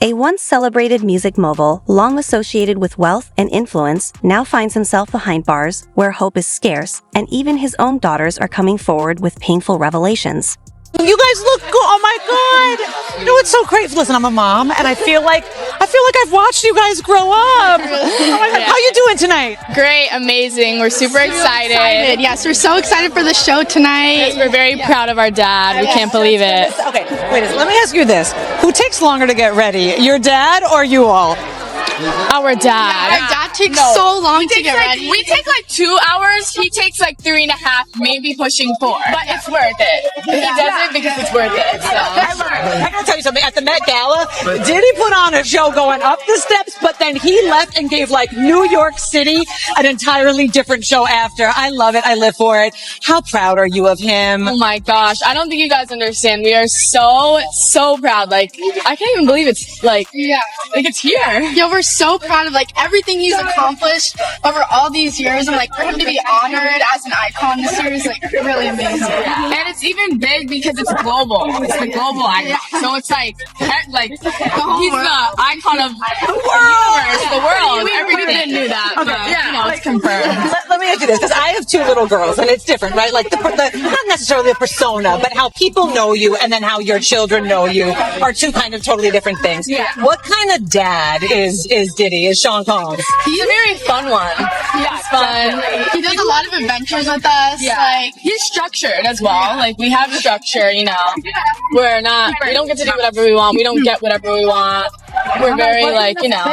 A once celebrated music mogul, long associated with wealth and influence, now finds himself behind bars where hope is scarce, and even his own daughters are coming forward with painful revelations. You guys look good. Oh my God. You know what's so crazy? Listen, I'm a mom and I feel like I've watched you guys grow up. Oh my God. How you doing tonight? Great, amazing. We're super excited. Yes, we're so excited for the show tonight. Yes, we're very proud of our dad. We can't believe it. Okay, wait a second. Let me ask you this. Who takes longer to get ready? Your dad or you all? Our dad. Our dad takes so long to get ready. We take like 2 hours. He takes like 3.5, maybe pushing 4. But it's worth it. He does it because it's worth it. So. I gotta tell you something. At the Met Gala, Diddy put on a show going up the steps, but then he left and gave like New York City an entirely different show after. I love it. I live for it. How proud are you of him? Oh my gosh. I don't think you guys understand. We are so proud. Like, I can't even believe it's like it's here. Yeah, we're so proud of like everything he's accomplished over all these years, and like for him to be honored as an icon this year is like really amazing. And it's even big because it's global. It's the global icon. So it's like he's the icon of the universe, the world. Everybody knew that. Okay, but, it's confirmed. Let me ask you this, because I have 2 little girls, and it's different, right? Like not necessarily the persona, but how people know you, and then how your children know you are 2 kind of totally different things. Yeah. What kind of dad is Diddy? Is Sean Combs? He's a very fun one. Yeah, it's fun. He does a lot of adventures with us. Yeah. Like he's structured as well. Like we have structure, you know. We don't get to do whatever we want. We don't get whatever we want. We're very like, you know.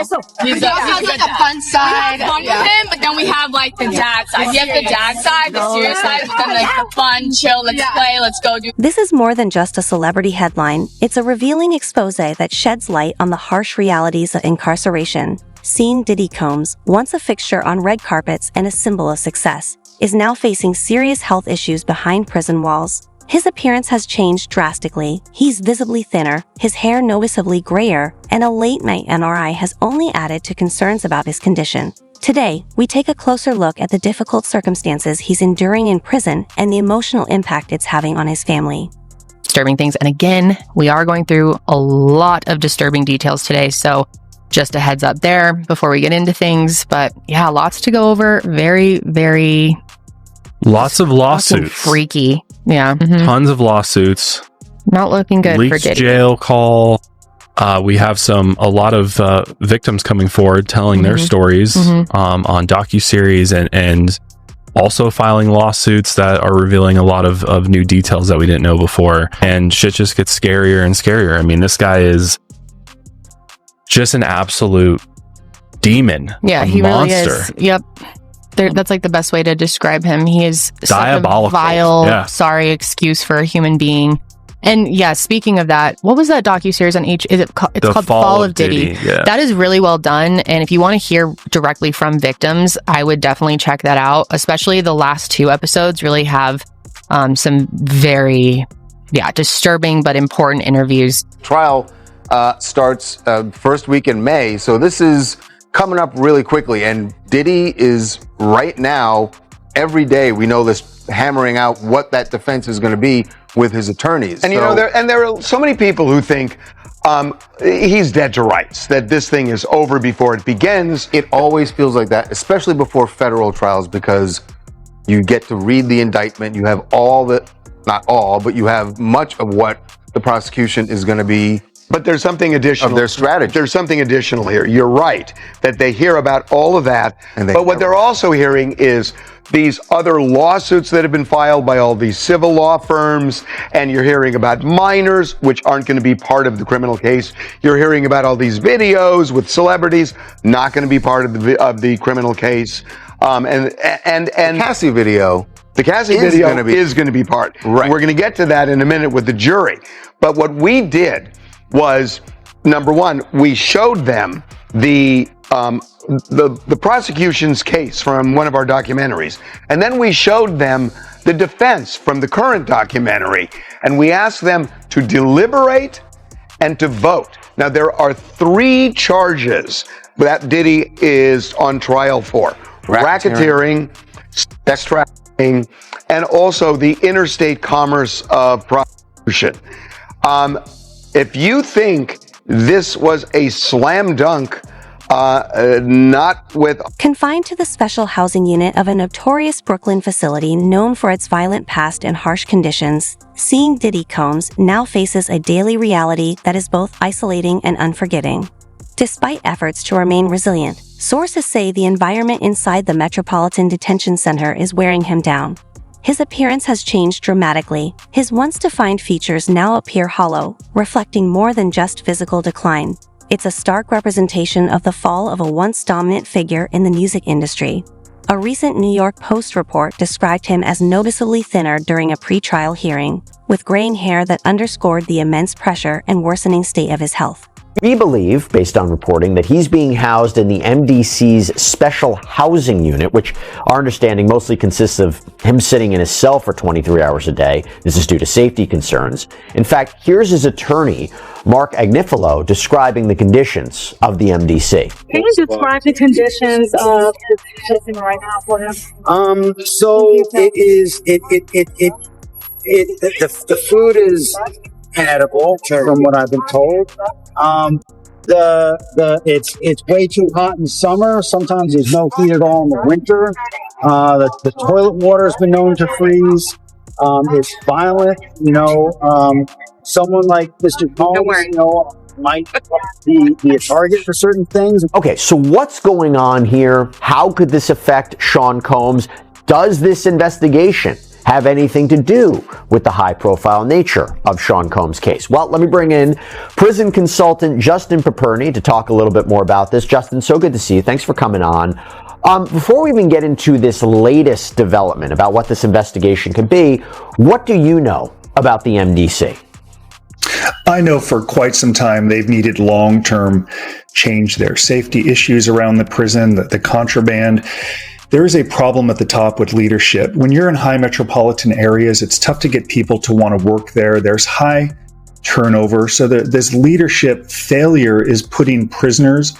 he also has like a fun side. Fun with him, but then we have like the dad side. He has the dad side, the serious side, but then like the fun, chill, let's play, let's go do. This is more than just a celebrity headline. It's a revealing expose that sheds light on the harsh realities of incarceration. Seeing Diddy Combs, once a fixture on red carpets and a symbol of success, is now facing serious health issues behind prison walls. His appearance has changed drastically. He's visibly thinner, his hair noticeably grayer, and a late-night MRI has only added to concerns about his condition. Today, we take a closer look at the difficult circumstances he's enduring in prison and the emotional impact it's having on his family. Disturbing things. And again, we are going through a lot of disturbing details today, so just a heads up there before we get into things. But yeah, lots to go over. Very, very... Lots of lawsuits. Freaky. Yeah. Tons of lawsuits. Not looking good for Diddy. Jail call. We have a lot of victims coming forward telling their stories on docuseries and also filing lawsuits that are revealing a lot of new details that we didn't know before. And shit just gets scarier and scarier. I mean, this guy is just an absolute demon. Yeah, he monster. Really is. Yep. That's like the best way to describe him. He is diabolical. Such a vile, sorry excuse for a human being. And yeah, speaking of that, what was that docuseries on it's called The Fall of Diddy. Yeah. That is really well done. And if you want to hear directly from victims, I would definitely check that out. Especially the last 2 episodes really have some very disturbing but important interviews. Trial starts first week in May, so this is coming up really quickly, and Diddy is right now, every day we know this, hammering out what that defense is going to be with his attorneys. And you know, there are so many people who think he's dead to rights, that this thing is over before it begins. It always feels like that, especially before federal trials, because you get to read the indictment, you have not all, but you have much of what the prosecution is going to be. But there's something additional. Of their strategy. There's something additional here. You're right that they hear about all of that. But what they're also hearing is these other lawsuits that have been filed by all these civil law firms. And you're hearing about minors, which aren't going to be part of the criminal case. You're hearing about all these videos with celebrities, not going to be part of the criminal case. And the Cassie video. The Cassie video is going to be part. Right. We're going to get to that in a minute with the jury. But what we did was, number one, we showed them the prosecution's case from one of our documentaries. And then we showed them the defense from the current documentary. And we asked them to deliberate and to vote. Now, there are 3 charges that Diddy is on trial for. Racketeering, sex trafficking, and also the interstate commerce of prostitution. If you think this was a slam dunk. Not with. Confined to the special housing unit of a notorious Brooklyn facility known for its violent past and harsh conditions, seeing Diddy Combs now faces a daily reality that is both isolating and unforgiving. Despite efforts to remain resilient, sources say the environment inside the Metropolitan Detention Center is wearing him down. His appearance has changed dramatically. His once defined features now appear hollow, reflecting more than just physical decline. It's a stark representation of the fall of a once dominant figure in the music industry. A recent New York Post report described him as noticeably thinner during a pre-trial hearing, with graying hair that underscored the immense pressure and worsening state of his health. We believe, based on reporting, that he's being housed in the MDC's special housing unit, which our understanding mostly consists of him sitting in his cell for 23 hours a day. This is due to safety concerns. In fact, here's his attorney, Mark Agnifilo, describing the conditions of the MDC. Can you describe the conditions of the prison right now for him? The food is edible, from what I've been told. It's way too hot in summer. Sometimes there's no heat at all in the winter. The toilet water has been known to freeze. It's violent. Someone like Mr. Combs, might be a target for certain things. Okay, so what's going on here? How could this affect Sean Combs? Does this investigation have anything to do with the high-profile nature of Sean Combs' case? Well, let me bring in prison consultant Justin Paperny to talk a little bit more about this. Justin, so good to see you. Thanks for coming on. Before we even get into this latest development about what this investigation could be, what do you know about the MDC? I know for quite some time they've needed long-term change there. Safety issues around the prison, the contraband. There is a problem at the top with leadership. When you're in high metropolitan areas, it's tough to get people to want to work there. There's high turnover. So this leadership failure is putting prisoners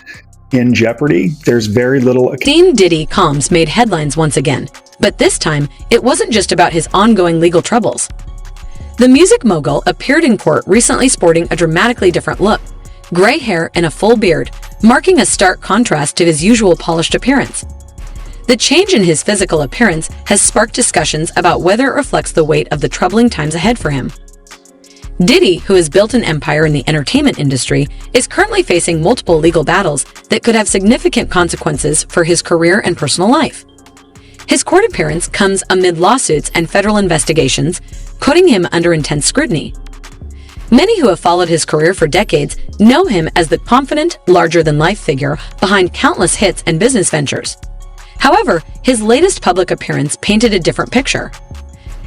in jeopardy. There's very little. Dean Diddy Combs made headlines once again, but this time it wasn't just about his ongoing legal troubles. The music mogul appeared in court recently sporting a dramatically different look, gray hair and a full beard, marking a stark contrast to his usual polished appearance. The change in his physical appearance has sparked discussions about whether it reflects the weight of the troubling times ahead for him. Diddy, who has built an empire in the entertainment industry, is currently facing multiple legal battles that could have significant consequences for his career and personal life. His court appearance comes amid lawsuits and federal investigations, putting him under intense scrutiny. Many who have followed his career for decades know him as the confident, larger-than-life figure behind countless hits and business ventures. However, his latest public appearance painted a different picture.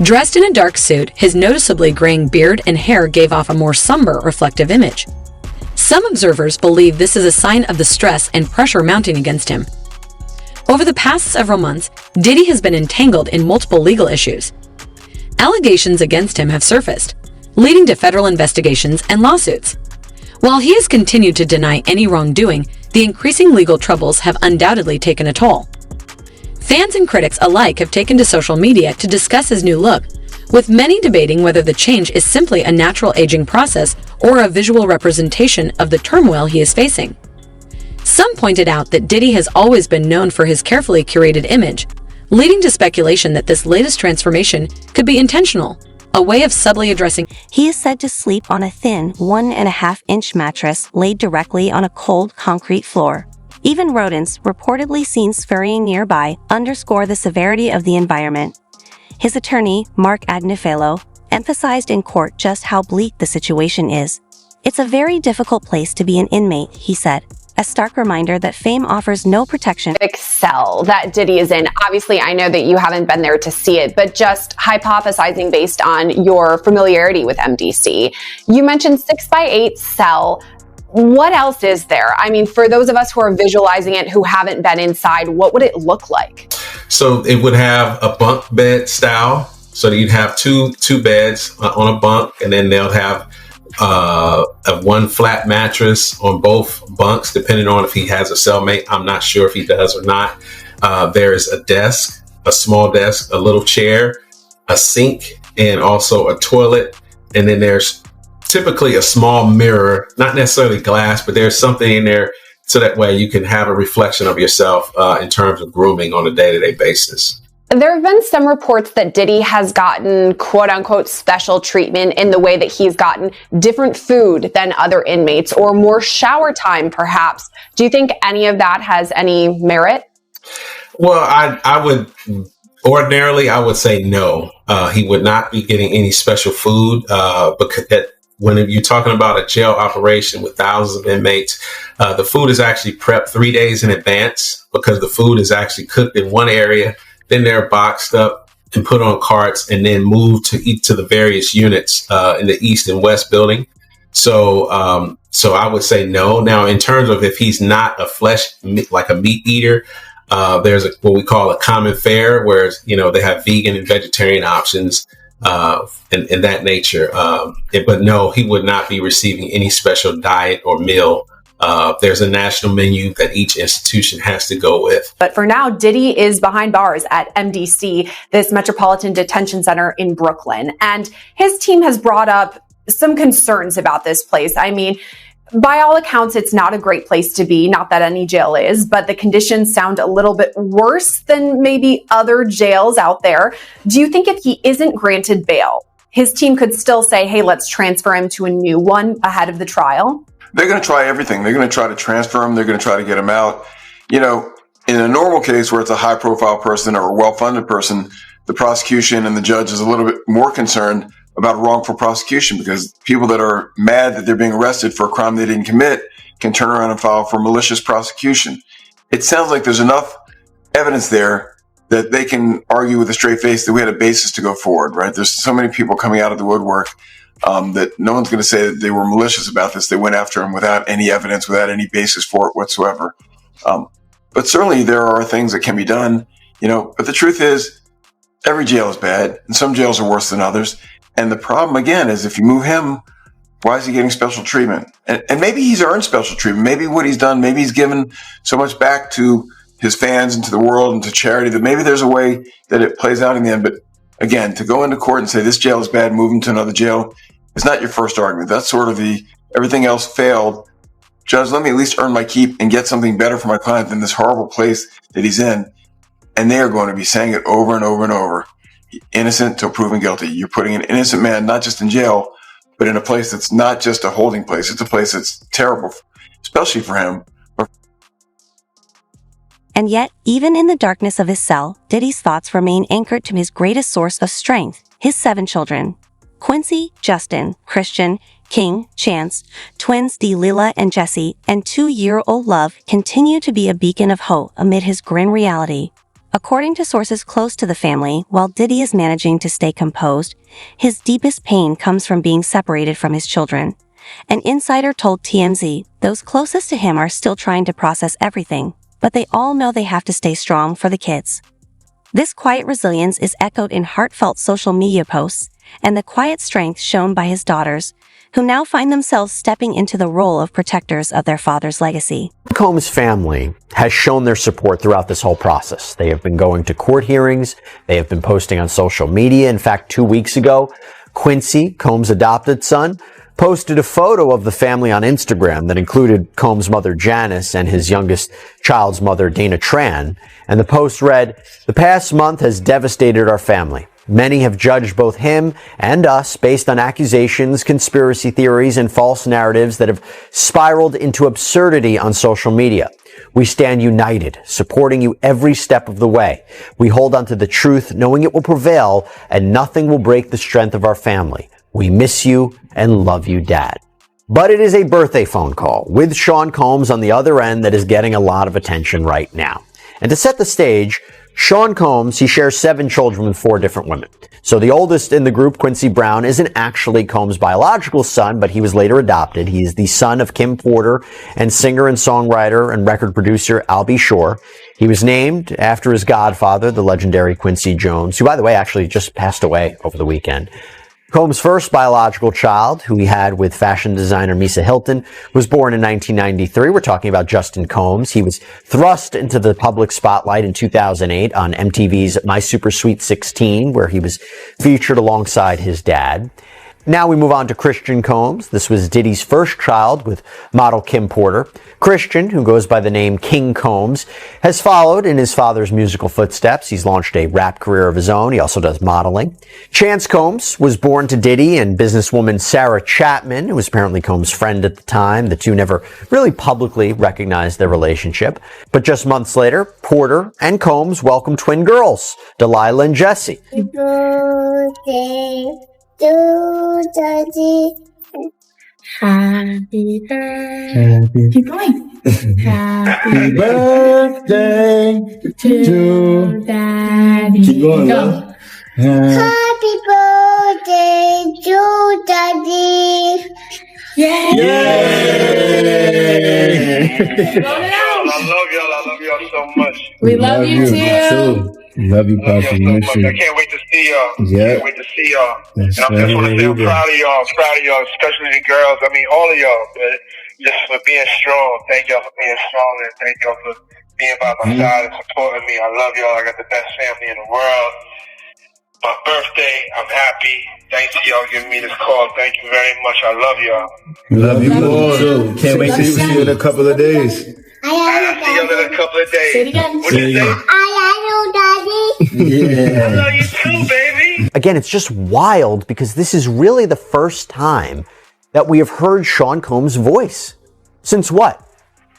Dressed in a dark suit, his noticeably graying beard and hair gave off a more somber, reflective image. Some observers believe this is a sign of the stress and pressure mounting against him. Over the past several months, Diddy has been entangled in multiple legal issues. Allegations against him have surfaced, leading to federal investigations and lawsuits. While he has continued to deny any wrongdoing, the increasing legal troubles have undoubtedly taken a toll. Fans and critics alike have taken to social media to discuss his new look, with many debating whether the change is simply a natural aging process or a visual representation of the turmoil he is facing. Some pointed out that Diddy has always been known for his carefully curated image, leading to speculation that this latest transformation could be intentional, a way of subtly addressing. He is said to sleep on a thin 1.5-inch mattress laid directly on a cold concrete floor. Even rodents, reportedly seen scurrying nearby, underscore the severity of the environment. His attorney, Mark Agnifilo, emphasized in court just how bleak the situation is. It's a very difficult place to be an inmate, he said. A stark reminder that fame offers no protection. Cell that Diddy is in. Obviously, I know that you haven't been there to see it, but just hypothesizing based on your familiarity with MDC. You mentioned 6x8 cell. What else is there? I mean, for those of us who are visualizing it, who haven't been inside, what would it look like? So it would have a bunk bed style. So you'd have two beds on a bunk, and then they'll have one flat mattress on both bunks, depending on if he has a cellmate. I'm not sure if he does or not. There is a desk, a small desk, a little chair, a sink, and also a toilet. And then there's typically a small mirror, not necessarily glass, but there's something in there so that way you can have a reflection of yourself in terms of grooming on a day-to-day basis. There have been some reports that Diddy has gotten quote unquote special treatment in the way that he's gotten different food than other inmates or more shower time, perhaps. Do you think any of that has any merit? Well, I would ordinarily, I would say no. He would not be getting any special food because when you're talking about a jail operation with thousands of inmates, the food is actually prepped 3 days in advance because the food is actually cooked in one area. Then they're boxed up and put on carts and then moved to each to the various units in the East and West building. So I would say no. Now, in terms of if he's not a like a meat eater, there's what we call a common fare, where they have vegan and vegetarian options and that nature. But no, he would not be receiving any special diet or meal. There's a national menu that each institution has to go with. But for now, Diddy is behind bars at MDC, this Metropolitan Detention Center in Brooklyn. And his team has brought up some concerns about this place. I mean, by all accounts, it's not a great place to be. Not that any jail is, but the conditions sound a little bit worse than maybe other jails out there. Do you think if he isn't granted bail, his team could still say, hey, let's transfer him to a new one ahead of the trial? They're going to try everything. They're going to try to transfer him. They're going to try to get him out. In a normal case where it's a high-profile person or a well-funded person, the prosecution and the judge is a little bit more concerned about wrongful prosecution because people that are mad that they're being arrested for a crime they didn't commit can turn around and file for malicious prosecution. It sounds like there's enough evidence there that they can argue with a straight face that we had a basis to go forward, right? There's so many people coming out of the woodwork that no one's going to say that they were malicious about this. They went after him without any evidence, without any basis for it whatsoever. But certainly there are things that can be done, but the truth is every jail is bad and some jails are worse than others. And the problem again is if you move him, why is he getting special treatment? And maybe he's earned special treatment. Maybe what he's done, maybe he's given so much back to his fans and to the world and to charity that maybe there's a way that it plays out in the end. But again, to go into court and say this jail is bad, move him to another jail, is not your first argument. That's sort of everything else failed. Judge, let me at least earn my keep and get something better for my client than this horrible place that he's in. And they are going to be saying it over and over and over. Innocent till proven guilty. You're putting an innocent man not just in jail, but in a place that's not just a holding place. It's a place that's terrible, especially for him. And yet, even in the darkness of his cell, Diddy's thoughts remain anchored to his greatest source of strength, his 7 children. Quincy, Justin, Christian, King, Chance, twins Lila and Jesse, and 2-year-old Love continue to be a beacon of hope amid his grim reality. According to sources close to the family, while Diddy is managing to stay composed, his deepest pain comes from being separated from his children. An insider told TMZ those closest to him are still trying to process everything, but they all know they have to stay strong for the kids. This quiet resilience is echoed in heartfelt social media posts and the quiet strength shown by his daughters, who now find themselves stepping into the role of protectors of their father's legacy. Combs' family has shown their support throughout this whole process. They have been going to court hearings. They have been posting on social media. In fact, 2 weeks ago, Quincy, Combs' adopted son, posted a photo of the family on Instagram that included Combs' mother Janice and his youngest child's mother Dana Tran. And the post read, "The past month has devastated our family. Many have judged both him and us based on accusations, conspiracy theories, and false narratives that have spiraled into absurdity on social media. We stand united, supporting you every step of the way. We hold on to the truth, knowing it will prevail, and nothing will break the strength of our family. We miss you and love you, Dad." But it is a birthday phone call with Sean Combs on the other end that is getting a lot of attention right now. And to set the stage, Sean Combs, he shares 7 children with 4 different women. So the oldest in the group, Quincy Brown, isn't actually Combs' biological son, but he was later adopted. He is the son of Kim Porter and singer and songwriter and record producer Albie Shore. He was named after his godfather, the legendary Quincy Jones, who, by the way, actually just passed away over the weekend. Combs' first biological child, who he had with fashion designer Misa Hilton, was born in 1993. We're talking about Justin Combs. He was thrust into the public spotlight in 2008 on MTV's My Super Sweet 16, where he was featured alongside his dad. Now we move on to Christian Combs. This was Diddy's first child with model Kim Porter. Christian, who goes by the name King Combs, has followed in his father's musical footsteps. He's launched a rap career of his own. He also does modeling. Chance Combs was born to Diddy and businesswoman Sarah Chapman, who was apparently Combs' friend at the time. The two never really publicly recognized their relationship. But just months later, Porter and Combs welcomed twin girls, Delilah and Jessie. Daddy. Happy birthday. Keep going. Happy birthday to Daddy. Keep going. Go. Happy birthday to Daddy. Yay! I love y'all so much. We love you too. Love you, Pastor. I can't wait to see y'all. Yeah. Can't wait to see y'all. That's and I just want to say I'm right. proud of y'all, especially the girls. I mean, all of y'all, but just for being strong. Thank y'all for being strong, and thank y'all for being by my side and supporting me. I love y'all. I got the best family in the world. My birthday, I'm happy. Thanks to y'all giving me this call. Thank you very much. I love y'all. Love you more too. Can't wait to see you in a couple of days. I'll see y'all in a couple of days. Say it again. What you say? I love you, Daddy. Yeah. I love you too, baby. Again, it's just wild because this is really the first time that we have heard Sean Combs' voice. Since what?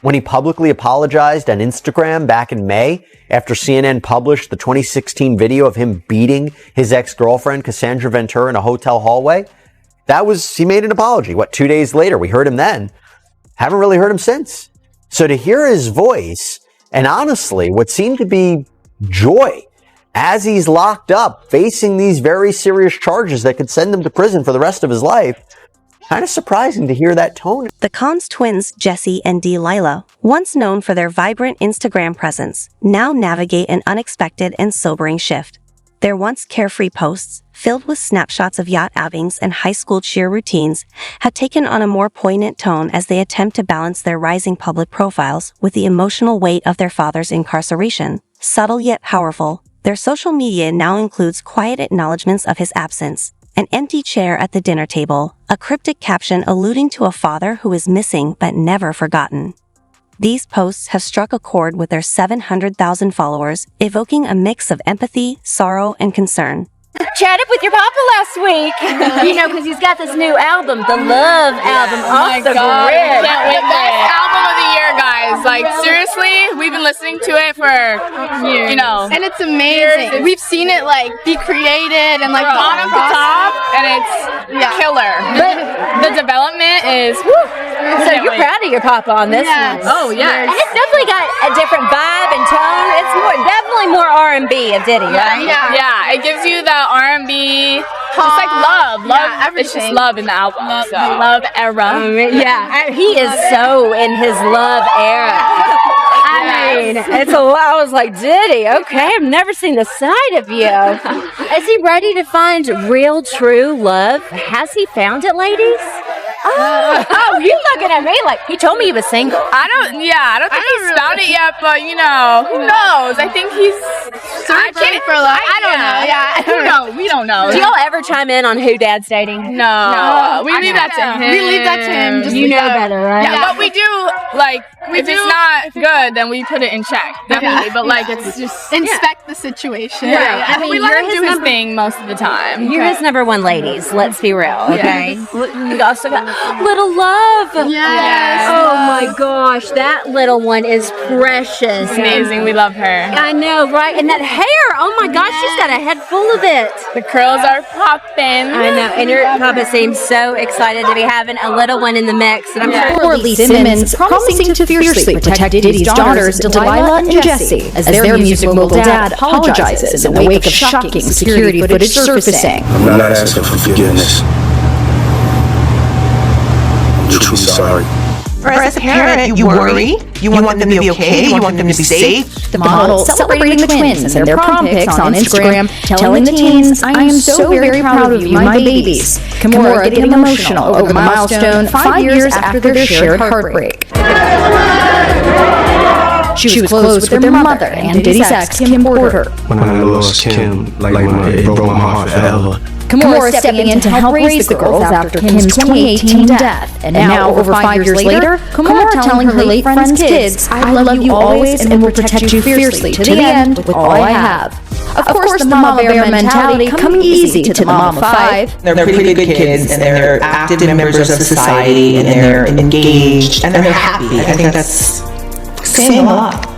When he publicly apologized on Instagram back in May after CNN published the 2016 video of him beating his ex-girlfriend Cassandra Ventura in a hotel hallway? He made an apology. 2 days later? We heard him then. Haven't really heard him since. So to hear his voice, and honestly, what seemed to be joy as he's locked up, facing these very serious charges that could send him to prison for the rest of his life, kind of surprising to hear that tone. The Combs twins, Jessie and Delilah, once known for their vibrant Instagram presence, now navigate an unexpected and sobering shift. Their once carefree posts, filled with snapshots of yacht outings and high school cheer routines, have taken on a more poignant tone as they attempt to balance their rising public profiles with the emotional weight of their father's incarceration. Subtle yet powerful, their social media now includes quiet acknowledgments of his absence, an empty chair at the dinner table, a cryptic caption alluding to a father who is missing but never forgotten. These posts have struck a chord with their 700,000 followers, evoking a mix of empathy, sorrow, and concern. Chatted with your papa last week. Because he's got this new album, the Love album, off the grid. The best album of the year, guys. Seriously, we've been listening to it for years. And it's amazing. We've seen it be created and bottom to top, and it's killer. But the development is So you're proud of your papa on this one. Oh yeah. And it's definitely got a different vibe and tone. It's definitely more R&B of Diddy, right? Yeah, it gives you the R&B, just love, everything. It's just love in the album. Love era. He is so in his love era. I was like, Diddy, okay, I've never seen the side of you. Is he ready to find real, true love? Has he found it, ladies? Oh, you looking at me like he told me he was single. I don't think he's found it yet, but who knows? I think he's searching for love. I don't know. Yeah, who knows? We don't know. Do y'all ever chime in on who Dad's dating? No. We leave that to him. We leave that to him. Just you know better, right? Yeah, but we do if it's not good, then we put it in check. Definitely, but it's just inspect the situation. Yeah, I mean, we let him do his thing most of the time. You're his number one, ladies. Let's be real, okay? We also got Little Love. Yes. Oh my gosh, that little one is precious. Amazing. We love her. I know, right? And that hair. Oh my gosh, she's got a head full of it. The curls are popping. I know. And your papa seems so excited to be having a little one in the mix. And I'm sure Poor Lee Simmons promising to fiercely protect Diddy's daughters, Delilah and Jessie, as their music mogul dad apologizes in the wake of shocking security footage surfacing. I'm not asking for forgiveness. I'm truly sorry. Or as a parent, you worry. You want them to be okay. You want them to be safe. The model celebrating the twins and their prom pics on Instagram, telling the teens, "I am so very proud of you, my babies." Kimora getting emotional over the milestone 5 years after their shared heartbreak. She was close with their mother and Diddy's ex, Kim Porter. When I lost Kim, it broke my heart forever. Kimura stepping in to help raise the girls after Kim's 2018 death. And now, over 5 years later, Kimura telling her late friend's kids, I love you always and will protect you fiercely to the end with all I have. Of course, the mama bear mentality coming easy to the mom of 5. They're pretty good kids, and they're active members of society, and they're engaged, and they're happy. I think that's saying a lot.